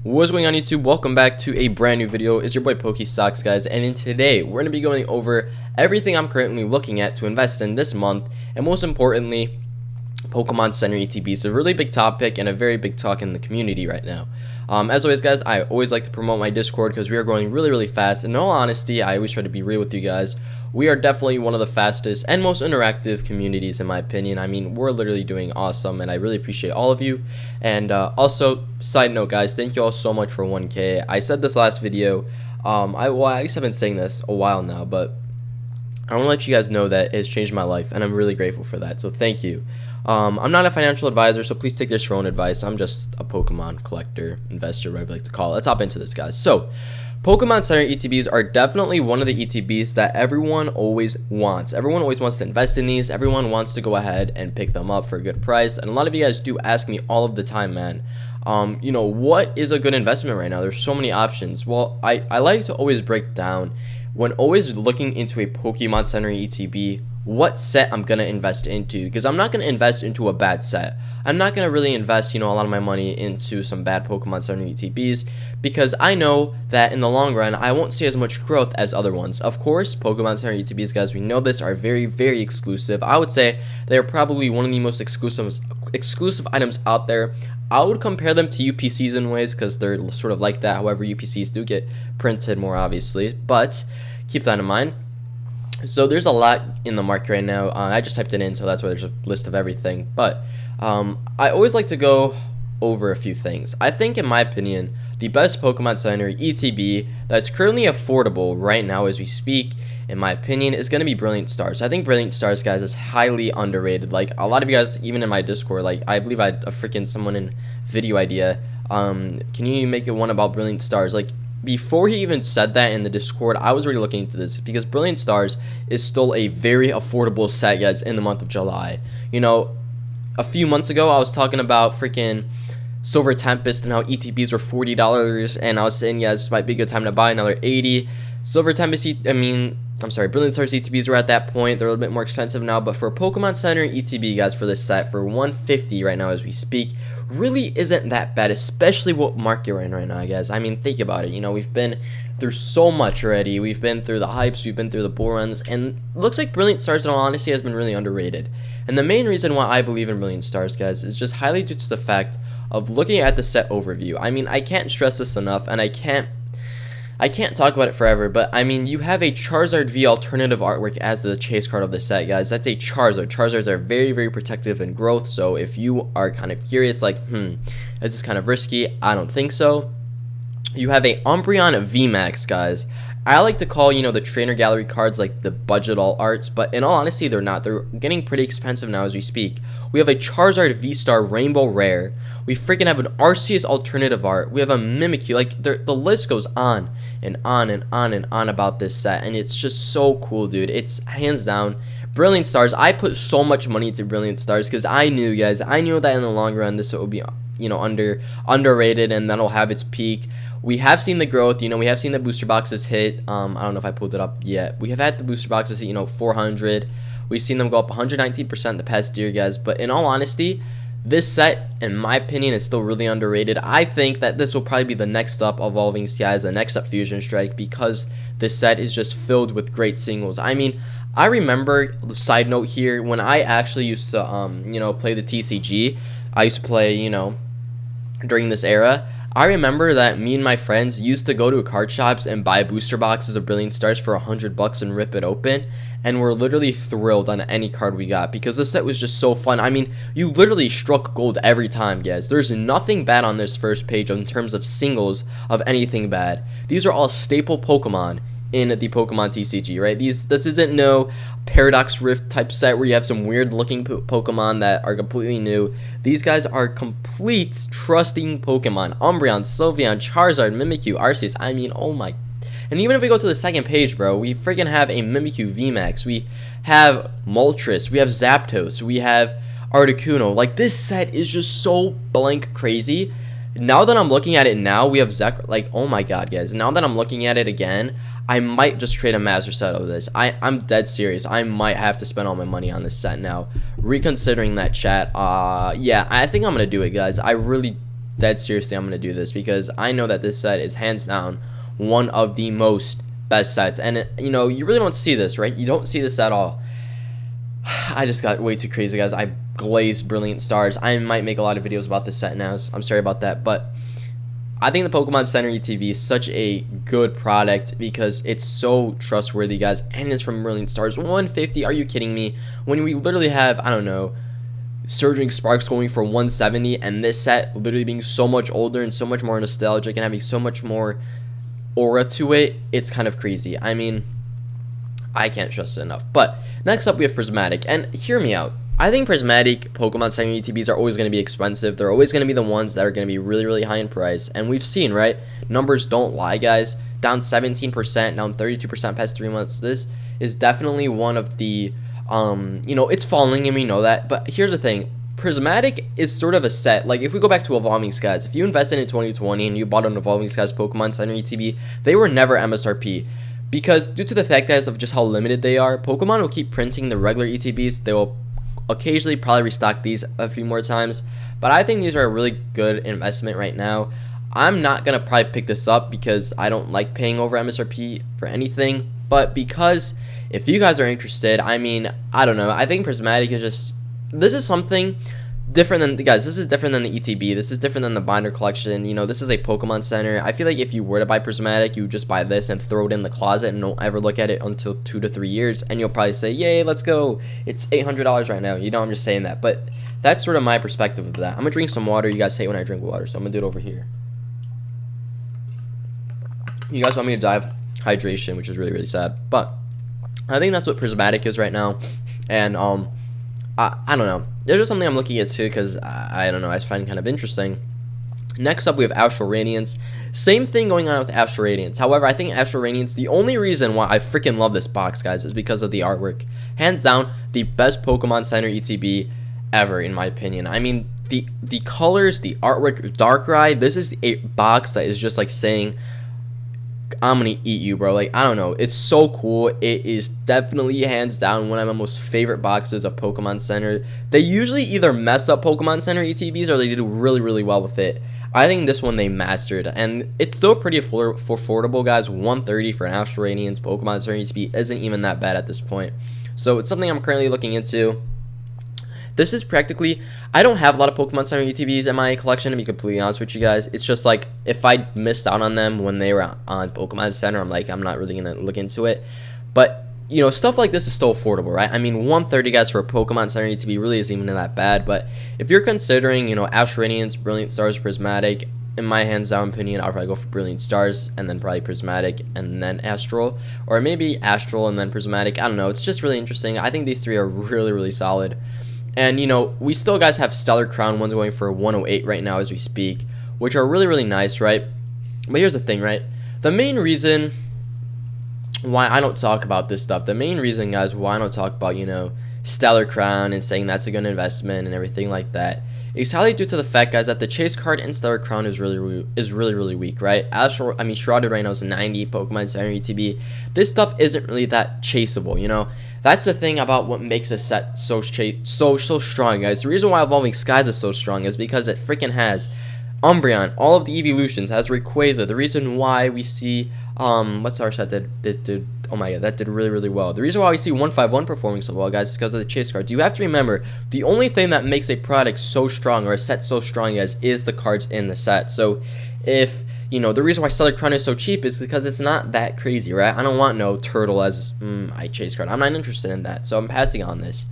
What's going on YouTube? Welcome back to a brand new video. It's your boy PokeStocks, guys, and in today we're going to be going over everything I'm currently looking at to invest in this month, and most importantly, Pokemon Center ETB. It's a really big topic and a very big talk in the community right now. As always, guys, I always like to promote my Discord because we are growing really fast. In all honesty, I always try to be real with you guys. We are definitely one of the fastest and most interactive communities, in my opinion. I mean, we're literally doing awesome, and I really appreciate all of you. And also, side note, guys, thank you all so much for 1K. I said this last video. I guess I've been saying this a while now, but I want to let you guys know that it's changed my life, and I'm really grateful for that. So thank you. I'm not a financial advisor, so please take this for your own advice. I'm just a Pokemon collector, investor, whatever you like to call it. Let's hop into this, guys. So, Pokemon Center ETBs are definitely one of the ETBs that everyone always wants. Everyone always wants to invest in these. Everyone wants to go ahead and pick them up for a good price. And a lot of you guys do ask me all of the time, man, what is a good investment right now? There's so many options. Well, I like to always break down, when always looking into a Pokemon Center ETB, what set I'm going to invest into, because I'm not going to invest into a bad set. I'm not going to really invest, a lot of my money into some bad Pokemon Center ETBs, because I know that in the long run, I won't see as much growth as other ones. Of course, Pokemon Center ETBs, guys, we know this, are very exclusive. I would say they're probably one of the most exclusive items out there. I would compare them to UPCs in ways, because they're sort of like that. However, UPCs do get printed more, obviously, but keep that in mind. So there's a lot in the market right now. I just typed it in, so that's why there's a list of everything. But I always like to go over a few things. I think, in my opinion, the best Pokemon Center ETB that's currently affordable right now as we speak, in my opinion, is going to be Brilliant Stars. I think Brilliant Stars, guys, is highly underrated. Like, a lot of you guys, even in my Discord, like, I believe I had a freaking someone in video idea. Can you make it one about Brilliant Stars? Like, before he even said that in the Discord, I was already looking into this, because Brilliant Stars is still a very affordable set, guys, in the month of July. A few months ago, I was talking about freaking Silver Tempest and how ETBs were $40, and I was saying, yeah, this might be a good time to buy. Now they're $80. Silver Tempest, Brilliant Stars ETBs were at that point. They're a little bit more expensive now, but for Pokemon Center ETB, guys, for this set, for $150 right now as we speak, really isn't that bad, especially what market we're in right now, guys. I mean, think about it. We've been through so much already. We've been through the hypes, we've been through the bull runs, and it looks like Brilliant Stars, in all honesty, has been really underrated. And the main reason why I believe in Brilliant Stars, guys, is just highly due to the fact of looking at the set overview. I mean, I can't stress this enough, and I can't talk about it forever, but I mean, you have a Charizard V alternative artwork as the chase card of the set, guys. That's a Charizard. Charizards are very protective in growth, so if you are kind of curious, like, is this kind of risky? I don't think so. You have a Umbreon VMAX, guys. I like to call, the trainer gallery cards like the budget alt arts, but in all honesty, they're not. They're getting pretty expensive now as we speak. We have a Charizard V-Star Rainbow Rare. We freaking have an Arceus alternative art. We have a Mimikyu. Like, the list goes on and on about this set, and it's just so cool, dude. It's hands down Brilliant Stars. I put so much money into Brilliant Stars because I knew, guys, that in the long run this would be, underrated, and that'll have its peak. We have seen the growth, we have seen the booster boxes hit. I don't know if I pulled it up yet. We have had the booster boxes hit, 400. We've seen them go up 119% the past year, guys. But in all honesty, this set, in my opinion, is still really underrated. I think that this will probably be the next up Evolving Skies, the next up Fusion Strike, because this set is just filled with great singles. I mean, I remember, side note here, when I actually used to, play the TCG, I used to play, during this era, I remember that me and my friends used to go to card shops and buy booster boxes of Brilliant Stars for $100 and rip it open, and we're literally thrilled on any card we got because this set was just so fun. I mean, you literally struck gold every time, guys. There's nothing bad on this first page in terms of singles of anything bad. These are all staple Pokemon in the Pokemon TCG, right? This isn't no Paradox Rift type set where you have some weird looking Pokemon that are completely new. These guys are complete trusting Pokemon. Umbreon, Sylveon, Charizard, Mimikyu, Arceus. I mean, oh my. And even if we go to the second page, bro, we freaking have a Mimikyu VMAX. We have Moltres. We have Zapdos. We have Articuno. Like, this set is just so blank crazy. Now that I'm looking at it now, we have Zek. Like, oh my god, guys. Now that I'm looking at it again, I might just trade a master set of this. I'm dead serious. I might have to spend all my money on this set now. Reconsidering that, chat. Yeah, I think I'm gonna do it, guys. I really dead seriously I'm going to do this, because I know that this set is hands down one of the most best sets. And you know, you really don't see this, right? You don't see this at all. I just got way too crazy, guys. I glazed Brilliant Stars. I might make a lot of videos about this set now, so I'm sorry about that, but I think the Pokemon Center ETB is such a good product because it's so trustworthy, guys, and it's from Brilliant Stars. 150, are you kidding me? When we literally have, I don't know, Surging Sparks going for 170, and this set literally being so much older and so much more nostalgic and having so much more aura to it, it's kind of crazy. I mean, I can't trust it enough. But next up, we have Prismatic, and hear me out. I think Prismatic Pokemon Center ETBs are always going to be expensive. They're always going to be the ones that are going to be really, really high in price. And we've seen, right? Numbers don't lie, guys. Down 17%, down 32% past 3 months. This is definitely one of the, you know, it's falling and we know that. But here's the thing. Prismatic is sort of a set. Like, if we go back to Evolving Skies, if you invested in 2020 and you bought an Evolving Skies Pokemon Center ETB, they were never MSRP. Because due to the fact, guys, of just how limited they are, Pokemon will keep printing the regular ETBs. They will occasionally probably restock these a few more times, but I think these are a really good investment right now. I'm not gonna probably pick this up because I don't like paying over MSRP for anything, but because if you guys are interested, I mean, I don't know, I think Prismatic is just, this is something different than, guys, this is different than the ETB. This is different than the binder collection. You know, this is a Pokemon Center. I feel like if you were to buy Prismatic, you would just buy this and throw it in the closet and don't ever look at it until 2 to 3 years, and you'll probably say, yay, let's go, it's $800 right now. You know, I'm just saying that, but that's sort of my perspective of that. I'm gonna drink some water. You guys hate when I drink water, so I'm gonna do it over here. You guys want me to dive hydration, which is really, really sad, but I think that's what Prismatic is right now. And I don't know. There's just something I'm looking at too, because I don't know, I just find it kind of interesting. Next up, we have Astral Radiance. Same thing going on with Astral Radiance. However, I think Astral Radiance, the only reason why I freaking love this box, guys, is because of the artwork. Hands down, the best Pokemon Center ETB ever, in my opinion. I mean, the colors, the artwork, Darkrai, this is a box that is just like saying, I'm gonna eat you, bro. Like, I don't know, it's so cool. It is definitely hands down one of my most favorite boxes of Pokemon Center. They usually either mess up Pokemon Center ETBs or they do really, really well with it. I think this one they mastered, and it's still pretty affordable, guys. 130 for an Astral Radiance Pokemon Center ETB isn't even that bad at this point. So it's something I'm currently looking into. This is practically, I don't have a lot of Pokemon Center ETBs in my collection, to be completely honest with you guys. It's just like, if I missed out on them when they were on Pokemon Center, I'm like, I'm not really going to look into it. But, you know, stuff like this is still affordable, right? I mean, 130, guys, for a Pokemon Center ETB really isn't even that bad. But if you're considering, you know, Astral Radiance, Brilliant Stars, Prismatic, in my hands-down opinion, I'll probably go for Brilliant Stars and then probably Prismatic and then Astral. Or maybe Astral and then Prismatic. I don't know. It's just really interesting. I think these three are really, really solid. And, you know, we still, guys, have Stellar Crown ones going for 108 right now as we speak, which are really, really nice, right? But here's the thing, right? The main reason why I don't talk about this stuff, the main reason, guys, why I don't talk about, you know, Stellar Crown and saying that's a good investment and everything like that, is highly due to the fact, guys, that the chase card in Stellar Crown is really weak, right? Shrouded right now is 90 Pokemon Center ETB. This stuff isn't really that chaseable, you know? That's the thing about what makes a set so strong, guys. The reason why Evolving Skies is so strong is because it freaking has Umbreon, all of the evolutions, has Rayquaza. The reason why we see what's our set that did oh my god, that did really, really well. The reason why we see 151 performing so well, guys, is because of the chase cards. You have to remember, the only thing that makes a product so strong, or a set so strong, guys, is the cards in the set. So if, you know, the reason why Stellar Crown is so cheap is because it's not that crazy, right? I don't want no turtle as my chase card. I'm not interested in that, so I'm passing on this.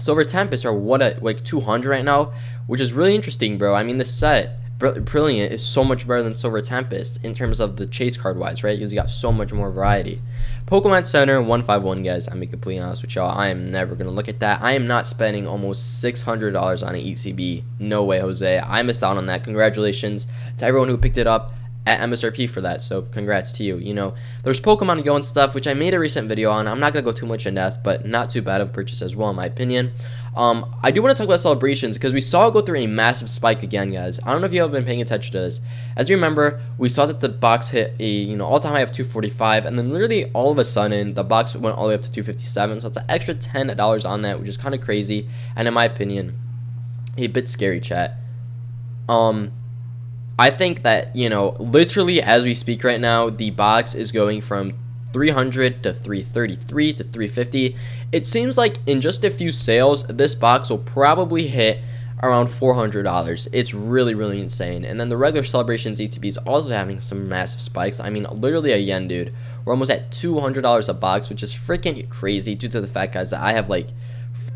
Silver Tempest are like 200 right now, which is really interesting, bro. I mean, this set, Brilliant, is so much better than Silver Tempest in terms of the chase card wise, right? Because you got so much more variety. Pokemon Center 151, guys. I'm being completely honest with y'all. I am never gonna look at that. I am not spending almost $600 on an ETB. No way, Jose. I missed out on that. Congratulations to everyone who picked it up at MSRP for that, so congrats to you. You know, there's Pokemon Go and stuff, which I made a recent video on. I'm not gonna go too much in depth, but not too bad of a purchase as well, in my opinion. I do want to talk about celebrations because we saw it go through a massive spike again, guys. I don't know if you have been paying attention to this. As you remember, we saw that the box hit a, you know, all-time high of 245, and then literally all of a sudden the box went all the way up to 257. So it's an extra $10 on that, which is kind of crazy, and in my opinion, a bit scary, chat. I think that, literally as we speak right now, the box is going from 300 to 333 to 350. It seems like in just a few sales, this box will probably hit around $400. It's really, really insane. And then the regular Celebrations ETB is also having some massive spikes. I mean, literally a yen, dude. We're almost at $200 a box, which is freaking crazy due to the fact, guys, that I have like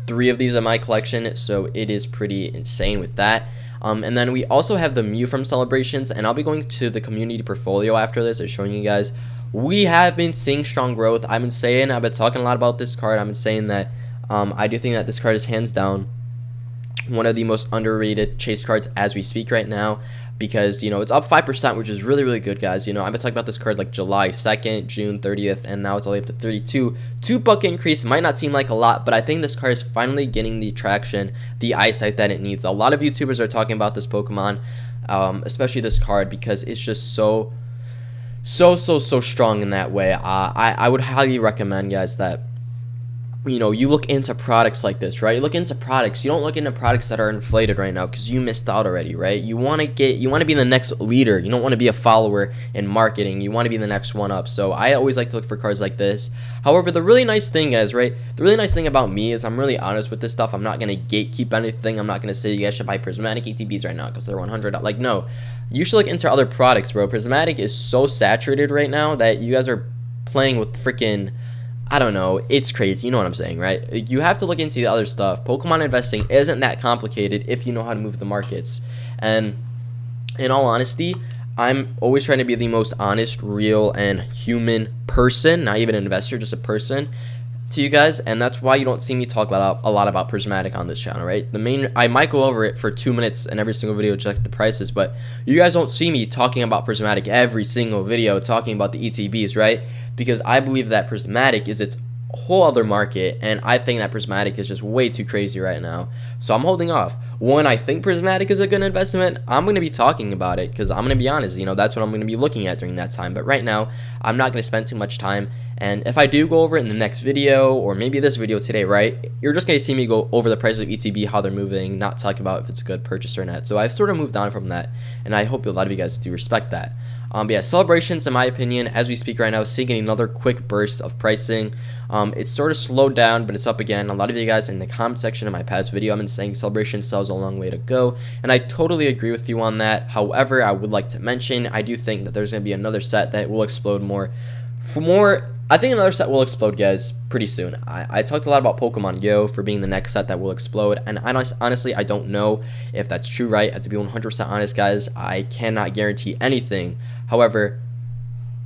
3 of these in my collection, so it is pretty insane with that. And then we also have the Mew from Celebrations, and I'll be going to the community portfolio after this and showing you guys. We have been seeing strong growth. I've been talking a lot about this card. I've been saying that I do think that this card is hands down one of the most underrated chase cards as we speak right now, because it's up 5%, which is really, really good, guys. I've been talking about this card like July 2nd, June 30th, and now it's all the way up to 32. 2-buck increase might not seem like a lot, but I think this card is finally getting the traction, the eyesight that it needs. A lot of YouTubers are talking about this Pokemon, especially this card, because it's just so strong in that way. I would highly recommend, guys, that you look into products like this, right? You look into products. You don't look into products that are inflated right now because you missed out already, right? You want to be the next leader. You don't want to be a follower in marketing. You want to be the next one up. So I always like to look for cards like this. However, the really nice thing is, right? The really nice thing about me is I'm really honest with this stuff. I'm not going to gatekeep anything. I'm not going to say you guys should buy Prismatic ETBs right now because they're $100. Like, no. You should look into other products, bro. Prismatic is so saturated right now that you guys are playing with freaking, I don't know, it's crazy. You know what I'm saying, right? You have to look into the other stuff. Pokemon investing isn't that complicated if you know how to move the markets. And in all honesty, I'm always trying to be the most honest, real, and human person, not even an investor, just a person to you guys. And that's why you don't see me talk a lot about Prismatic on this channel, right? I might go over it for 2 minutes in every single video, check the prices, but you guys don't see me talking about Prismatic every single video, talking about the ETBs, right? Because I believe that Prismatic is its whole other market, and I think that Prismatic is just way too crazy right now. So I'm holding off. When I think Prismatic is a good investment, I'm going to be talking about it, because I'm going to be honest, that's what I'm going to be looking at during that time. But right now, I'm not going to spend too much time, and if I do go over it in the next video, or maybe this video today, right, you're just going to see me go over the prices of ETB, how they're moving, not talk about if it's a good purchase or not. So I've sort of moved on from that, and I hope a lot of you guys do respect that. But yeah, Celebrations, in my opinion, as we speak right now, is seeing another quick burst of pricing. It's sort of slowed down, but it's up again. A lot of you guys in the comment section of my past video, I've been saying Celebration still has a long way to go, and I totally agree with you on that. However, I would like to mention, I do think that there's going to be another set that will explode more. I think another set will explode, guys, pretty soon. I talked a lot about Pokemon Go for being the next set that will explode, and honestly, I don't know if that's true, right? I have to be 100% honest, guys. I cannot guarantee anything. However,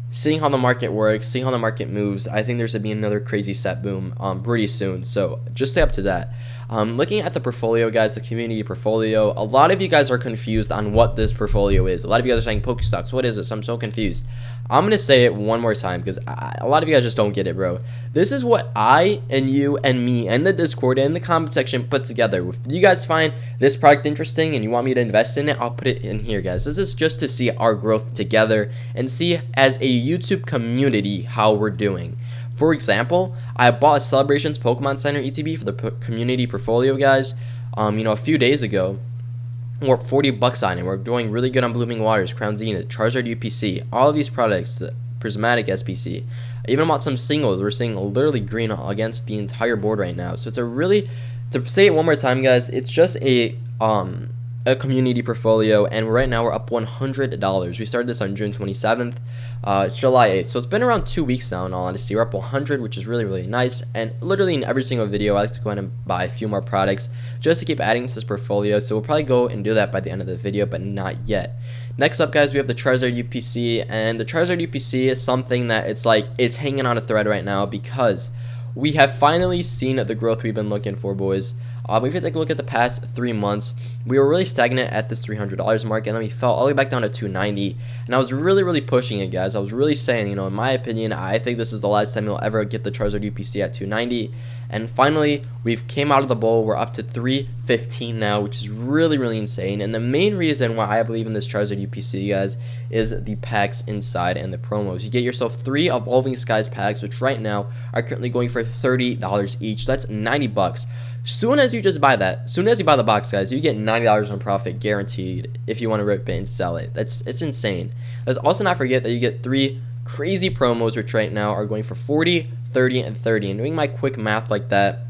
seeing how the market works, seeing how the market moves, I think there's going to be another crazy set boom pretty soon. So just stay up to that. Looking at the portfolio, guys, the community portfolio, a lot of you guys are confused on what this portfolio is. A lot of you guys are saying Pokestocks, what is this? I'm so confused. I'm going to say it one more time because a lot of you guys just don't get it, bro. This is what I and you and me and the Discord and the comment section put together. If you guys find this product interesting and you want me to invest in it, I'll put it in here, guys. This is just to see our growth together and see as a YouTube community how we're doing. For example, I bought a Celebrations Pokemon Center ETB for the community portfolio, guys, a few days ago. We're $40 on it. We're doing really good on Blooming Waters, Crown Zenith, Charizard UPC, all of these products, the Prismatic SPC. I even bought some singles. We're seeing literally green against the entire board right now. So it's to say it one more time, guys, it's just a community portfolio, and right now we're up $100. We started this on June 27th. It's July 8th, so it's been around 2 weeks now. In all honesty, we're up 100, which is really, really nice. And literally in every single video, I like to go ahead and buy a few more products just to keep adding to this portfolio. So we'll probably go and do that by the end of the video, but not yet. Next up, guys, we have the Charizard UPC, and the Charizard UPC is something that it's hanging on a thread right now because we have finally seen the growth we've been looking for, boys. If you take a look at the past 3 months, we were really stagnant at this $300 mark, and then we fell all the way back down to $290. And I was really, really pushing it, guys. I was really saying, in my opinion, I think this is the last time you'll ever get the Charizard UPC at $290. And finally, we've came out of the bowl. We're up to $315 now, which is really, really insane. And the main reason why I believe in this Charizard UPC, guys, is the packs inside and the promos. You get yourself 3 Evolving Skies packs, which right now are currently going for $30 each. That's $90. Soon as you just buy that, soon as you buy the box, guys, you get $90 in profit guaranteed if you want to rip it and sell it. It's insane. Let's also not forget that you get 3 crazy promos, which right now are going for 40, 30, and 30. And doing my quick math like that,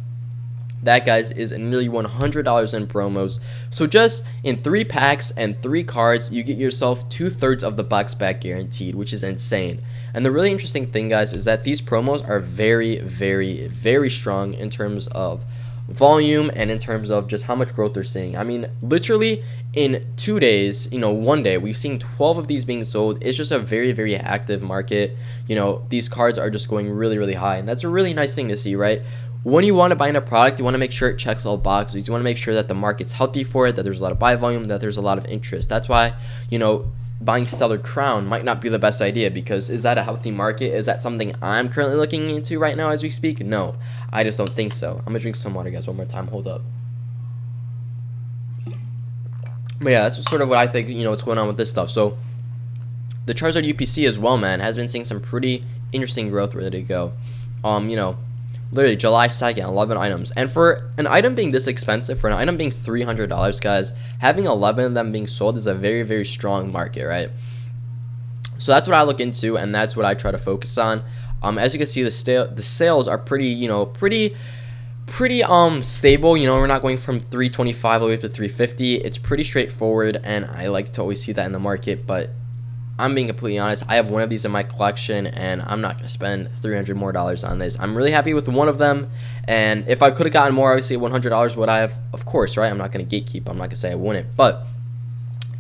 guys, is nearly $100 in promos. So just in 3 packs and 3 cards, you get yourself 2/3 of the box back guaranteed, which is insane. And the really interesting thing, guys, is that these promos are very, very, very strong in terms of volume and in terms of just how much growth they're seeing. I mean, literally in 2 days, one day, we've seen 12 of these being sold. It's just a very, very active market. These cards are just going really, really high, and that's a really nice thing to see, right? When you want to buy in a product, you want to make sure it checks all boxes. You want to make sure that the market's healthy for it, that there's a lot of buy volume, that there's a lot of interest. That's why, buying Stellar Crown might not be the best idea, because is that a healthy market? Is that something I'm currently looking into right now as we speak? No, I just don't think so. I'm gonna drink some water, guys, one more time. Hold up. But yeah, that's sort of what I think, what's going on with this stuff. So the Charizard UPC as well, man, has been seeing some pretty interesting growth ready to go. Literally July 2nd, 11 items. And for an item being this expensive, for an item being $300, guys, having 11 of them being sold is a very, very strong market, right? So that's what I look into, and that's what I try to focus on. As you can see, the sales are pretty stable. We're not going from 325 all the way up to 350. It's pretty straightforward, and I like to always see that in the market. But I'm being completely honest, I have one of these in my collection, and I'm not going to spend $300 more on this. I'm really happy with one of them, and if I could have gotten more, obviously $100 would I have, of course, right? I'm not going to gatekeep. I'm not going to say I wouldn't, but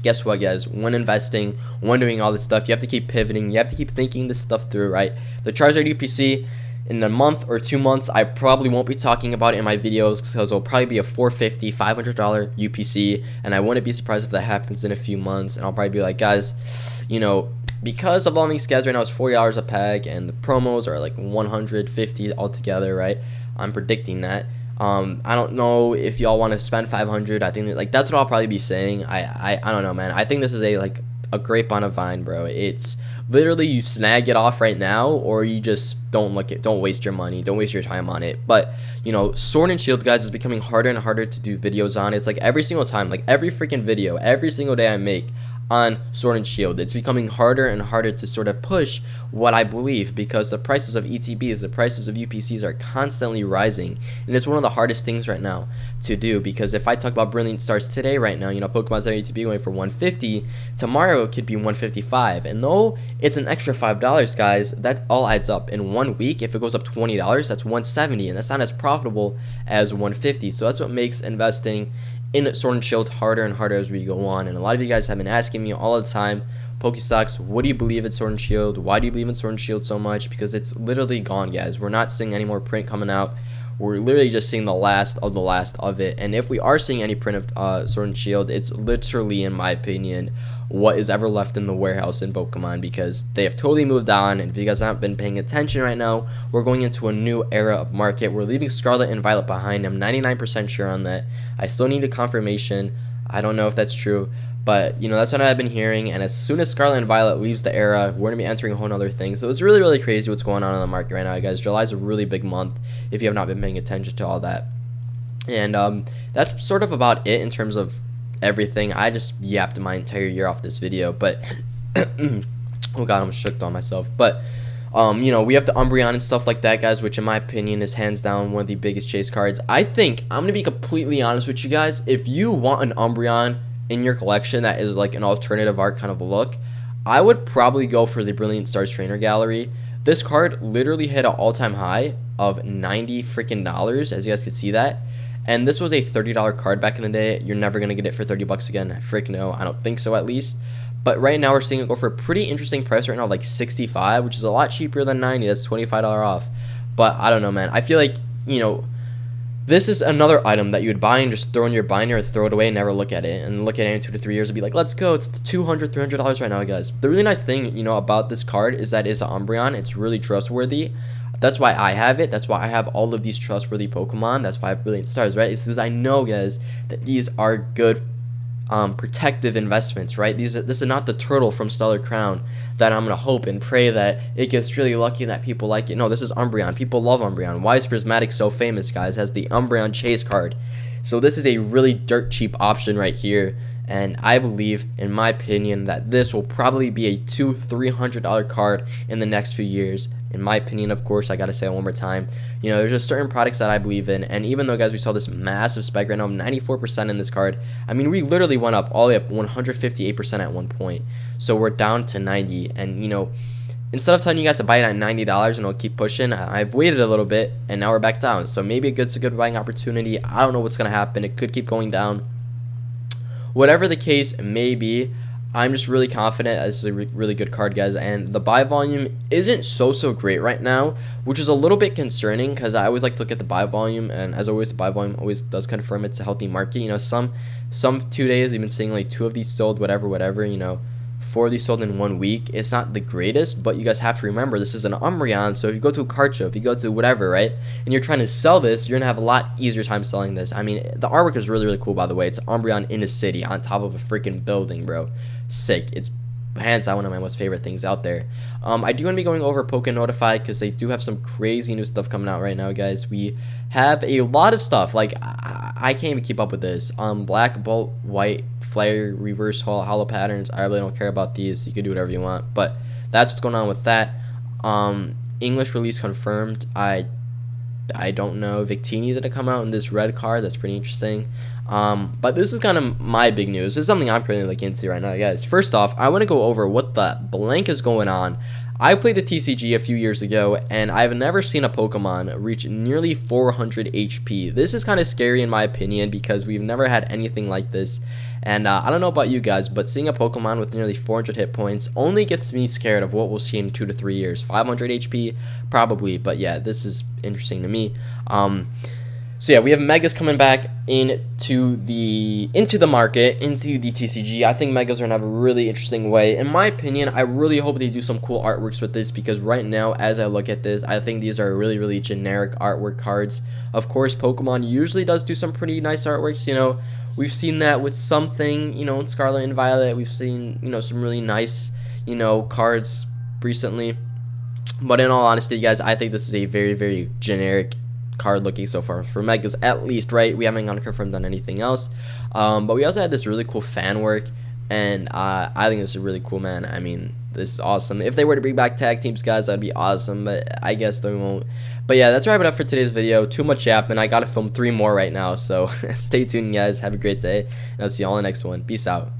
guess what, guys? When investing, when doing all this stuff, you have to keep pivoting. You have to keep thinking this stuff through, right? The Charizard UPC, in a month or 2 months, I probably won't be talking about it in my videos, because it'll probably be a $450, $500 UPC, and I wouldn't be surprised if that happens in a few months. And I'll probably be like, guys, because of all these guys right now, it's $40 a pack, and the promos are like $150 altogether, right? I'm predicting that. I don't know if y'all want to spend $500. I think that, that's what I'll probably be saying. I don't know, man. I think this is a grape on a vine, bro. It's literally you snag it off right now, or you just don't waste your money, don't waste your time on it. But Sword and Shield, guys, is becoming harder and harder to do videos on. It's like every single time, like every freaking video, every single day I make on Sword and Shield, it's becoming harder and harder to sort of push what I believe, because the prices of ETBs, the prices of UPCs are constantly rising, and it's one of the hardest things right now to do. Because if I talk about Brilliant Stars today, right now, Pokemon Center ETB going for $150, tomorrow it could be $155, and though it's an extra $5, guys, that all adds up in 1 week. If it goes up $20, that's $170, and that's not as profitable as $150. So that's what makes investing in Sword and Shield harder and harder as we go on. And a lot of you guys have been asking me all the time, Pokestocks, what do you believe in Sword and Shield? Why do you believe in Sword and Shield so much? Because it's literally gone, guys. We're not seeing any more print coming out. We're literally just seeing the last of it. And if we are seeing any print of Sword and Shield, it's literally, in my opinion, what is ever left in the warehouse in Pokemon, because they have totally moved on. And if you guys haven't been paying attention right now, we're going into a new era of market. We're leaving Scarlet and Violet behind. I'm 99% sure on that. I still need a confirmation. I don't know if that's true, but that's what I've been hearing. And as soon as Scarlet and Violet leaves the era, we're gonna be entering a whole other thing. So it's really, really crazy what's going on in the market right now, guys. July is a really big month if you have not been paying attention to all that. And that's sort of about it in terms of everything. I just yapped my entire year off this video, but oh god, I'm shook on myself. But we have the Umbreon and stuff like that, guys, which in my opinion is hands down one of the biggest chase cards. I think, I'm gonna be completely honest with you guys, if you want an Umbreon in your collection that is like an alternative art kind of look, I would probably go for the Brilliant Stars Trainer Gallery. This card literally hit an all-time high of $90 freaking dollars, as you guys can see that. And this was a $30 card back in the day. You're never going to get it for 30 bucks again. Frick no, I don't think so, at least. But right now we're seeing it go for a pretty interesting price right now, like $65, which is a lot cheaper than $90. That's $25 off. But I don't know, man. I feel like, this is another item that you would buy and just throw in your binder and throw it away and never look at it. And look at it in 2 to 3 years and be like, let's go. It's $200, $300 right now, guys. The really nice thing, about this card is that it's an Umbreon. It's really trustworthy. That's why I have it. That's why I have all of these trustworthy Pokemon. That's why I have Brilliant Stars, right? It's because I know, guys, that these are good protective investments, right? This is not the turtle from Stellar Crown that I'm gonna hope and pray that it gets really lucky and that people like it. No, this is Umbreon. People love Umbreon. Why is Prismatic so famous, guys? It has the Umbreon chase card. So this is a really dirt cheap option right here. And I believe, in my opinion, that this will probably be a $200-300 card in the next few years. In my opinion, of course, I gotta say it one more time. You know, there's just certain products that I believe in, and even though, guys, we saw this massive spike right now, 94% in this card. I mean, we literally went up all the way up 158% at one point. So we're down to 90, and you know, instead of telling you guys to buy it at $90 and I'll keep pushing, I've waited a little bit, and now we're back down. So maybe it's a good buying opportunity. I don't know what's gonna happen. It could keep going down. Whatever the case may be, I'm just really confident. This is a really good card, guys, and the buy volume isn't so great right now, which is a little bit concerning because I always like to look at the buy volume, and as always, the buy volume always does confirm it's a healthy market. You know, some 2 days we've been seeing like 2 of these sold, whatever, you know, 4 of these sold in 1 week. It's not the greatest, but you guys have to remember this is an Umbreon, so if you go to a card show, if you go to whatever, right, and you're trying to sell this, you're gonna have a lot easier time selling this. I mean, the artwork is really cool, by the way. It's Umbreon in a city on top of a freaking building, bro. Sick. It's hands down one of my most favorite things out there. I do want to be going over Poké because they do have some crazy new stuff coming out right now, guys. We have a lot of stuff. Like, I can't even keep up with this. Black Bolt, White Flare, Reverse Hollow Patterns. I really don't care about these. You can do whatever you want, but that's what's going on with that. English release confirmed. I don't know. Victini didn't come out in this red card. That's pretty interesting. But this is kind of my big news. This is something I'm pretty looking into right now, guys. First off, I want to go over what the blank is going on. I played the TCG a few years ago, and I've never seen a Pokemon reach nearly 400 HP. This is kind of scary in my opinion because we've never had anything like this. And I don't know about you guys, but seeing a Pokemon with nearly 400 hit points only gets me scared of what we'll see in 2 to 3 years. 500 HP, probably, but yeah, this is interesting to me. So yeah, we have Megas coming back into the market, into the TCG. I think Megas are gonna have a really interesting way. In my opinion, I really hope they do some cool artworks with this because right now, as I look at this, I think these are really generic artwork cards. Of course, Pokemon usually does do some pretty nice artworks. You know, we've seen that with something, you know, in Scarlet and Violet. We've seen, you know, some really nice, you know, cards recently. But in all honesty, guys, I think this is a very generic card looking so far for Megas, at least, right? We haven't confirmed on anything else, but we also had this really cool fan work, and I think this is really cool, man. I mean, this is awesome. If they were to bring back tag teams, guys, that'd be awesome, but I guess they won't. But yeah, that's wrap it up for today's video. Too much yapping. I gotta film 3 more right now, so stay tuned, guys. Have a great day, and I'll see you all in the next one. Peace out.